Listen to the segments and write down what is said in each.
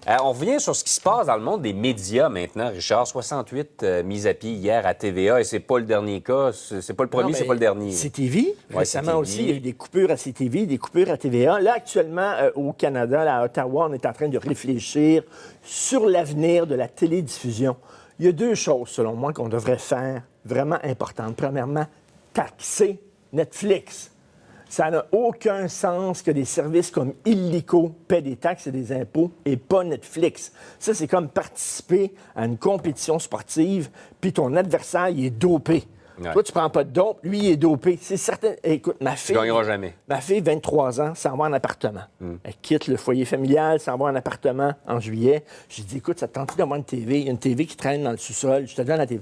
On revient sur ce qui se passe dans le monde des médias maintenant, Richard. 68 mises à pied hier à TVA, et c'est pas le dernier cas. C'est pas le premier, c'est pas le dernier. CTV, récemment CTV. aussi, il y a eu des coupures à CTV, des coupures à TVA. Là, actuellement, au Canada, là, à Ottawa, on est en train de réfléchir sur l'avenir de la télédiffusion. Il y a deux choses, selon moi, qu'on devrait faire vraiment importantes. Premièrement, taxer Netflix. Ça n'a aucun sens que des services comme Illico paient des taxes et des impôts et pas Netflix. Ça, c'est comme participer à une compétition sportive, puis ton adversaire, il est dopé. Ouais. Toi, tu prends pas de dope, lui, il est dopé. C'est certain. Écoute, ma fille... Tu gagneras jamais. Ma fille, 23 ans, s'en va en appartement. Elle quitte le foyer familial, s'en va en appartement en juillet. J'ai dit, écoute, ça te tente d'avoir une TV? Il y a une TV qui traîne dans le sous-sol. Je te donne la TV.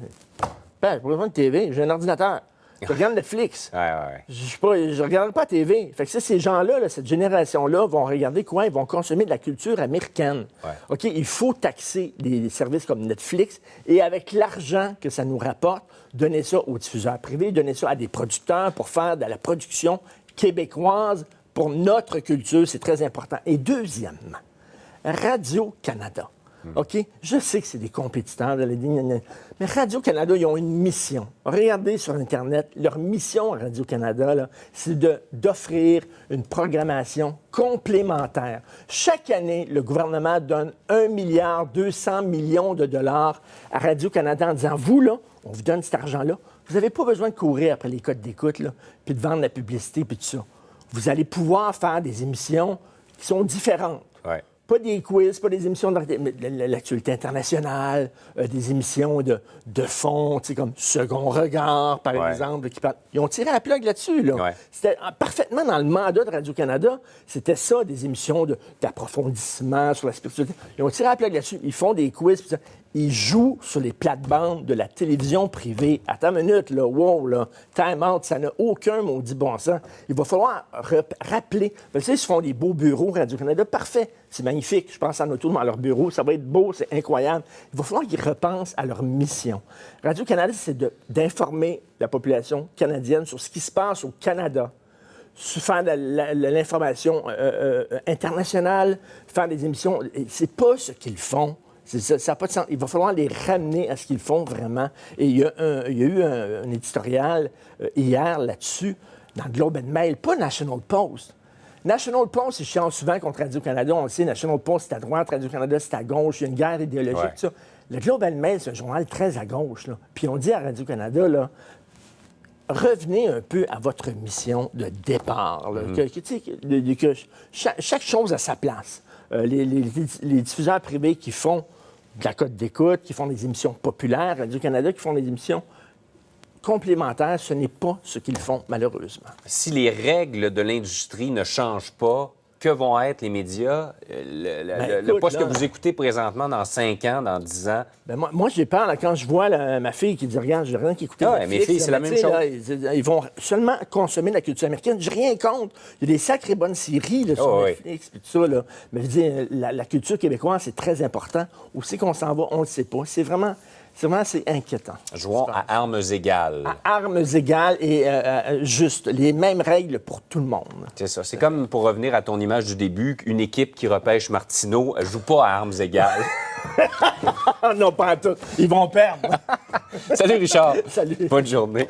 Ben, j'ai besoin de TV. J'ai un ordinateur. Je regarde Netflix. Ouais. Je regarde pas la TV. Fait que ça, ces gens-là, là, cette génération-là, vont regarder quoi? Ils vont consommer de la culture américaine. Ouais. OK, il faut taxer des services comme Netflix et avec l'argent que ça nous rapporte, donner ça aux diffuseurs privés, donner ça à des producteurs pour faire de la production québécoise pour notre culture. C'est très important. Et deuxièmement, Radio-Canada. OK? Je sais que c'est des compétiteurs de la ligne, mais Radio-Canada, ils ont une mission. Regardez sur Internet, leur mission à Radio-Canada, là, c'est d'offrir une programmation complémentaire. Chaque année, le gouvernement donne 1,2 milliard de dollars à Radio-Canada en disant, vous, là, on vous donne cet argent-là. Vous n'avez pas besoin de courir après les codes d'écoute, là, puis de vendre la publicité, puis tout ça. Vous allez pouvoir faire des émissions qui sont différentes. Ouais. Pas des quiz, pas des émissions de l'actualité internationale, des émissions de fond, tu sais, comme Second Regard, par exemple, qui parlent. Ils ont tiré la plug là-dessus, là. Ouais. C'était parfaitement dans le mandat de Radio-Canada. C'était ça, des émissions d'approfondissement sur la spiritualité. Ils ont tiré la plug là-dessus. Ils font des quiz, puis ça. Ils jouent sur les plates-bandes de la télévision privée. Attends une minute, là, wow, là, time out, ça n'a aucun maudit bon sens. Il va falloir rappeler. Vous savez, ils se font des beaux bureaux Radio-Canada, parfait, c'est magnifique. Je pense en auto dans leur bureau, ça va être beau, c'est incroyable. Il va falloir qu'ils repensent à leur mission. Radio-Canada, c'est d'informer la population canadienne sur ce qui se passe au Canada. Faire de l'information internationale, faire des émissions. C'est pas ce qu'ils font. Ça n'a pas de sens. Il va falloir les ramener à ce qu'ils font vraiment. Et il y a eu un éditorial hier là-dessus, dans Globe and Mail, pas National Post. National Post, ils chiant souvent contre Radio-Canada. On le sait, National Post, c'est à droite, Radio-Canada, c'est à gauche. Il y a une guerre idéologique, tout ça. Le Globe and Mail, c'est un journal très à gauche, là. Puis on dit à Radio-Canada, là, revenez un peu à votre mission de départ. Là, que chaque chose à sa place. Les diffuseurs privés qui font de la cote d'écoute, qui font des émissions populaires, Radio-Canada qui font des émissions complémentaires, ce n'est pas ce qu'ils font, malheureusement. Si les règles de l'industrie ne changent pas, que vont être les médias? Le poste que vous écoutez présentement dans 5 ans, dans 10 ans? Ben moi j'ai peur là, quand je vois ma fille qui dit « Regarde, j'ai rien qui écoutait Netflix. » Mes filles, c'est la même chose. Là, ils vont seulement consommer de la culture américaine. J'ai rien contre. Il y a des sacrées bonnes séries là, sur Netflix et tout ça. Là. Mais je dis, la culture québécoise, c'est très important. Où c'est qu'on s'en va, on ne le sait pas. C'est vraiment c'est inquiétant. Jouons à armes égales. À armes égales et juste les mêmes règles pour tout le monde. C'est ça. C'est comme, pour revenir à ton image du début, qu'une équipe qui repêche Martineau joue pas à armes égales. Non, pas à tout. Ils vont perdre. Salut, Richard. Salut. Bonne journée.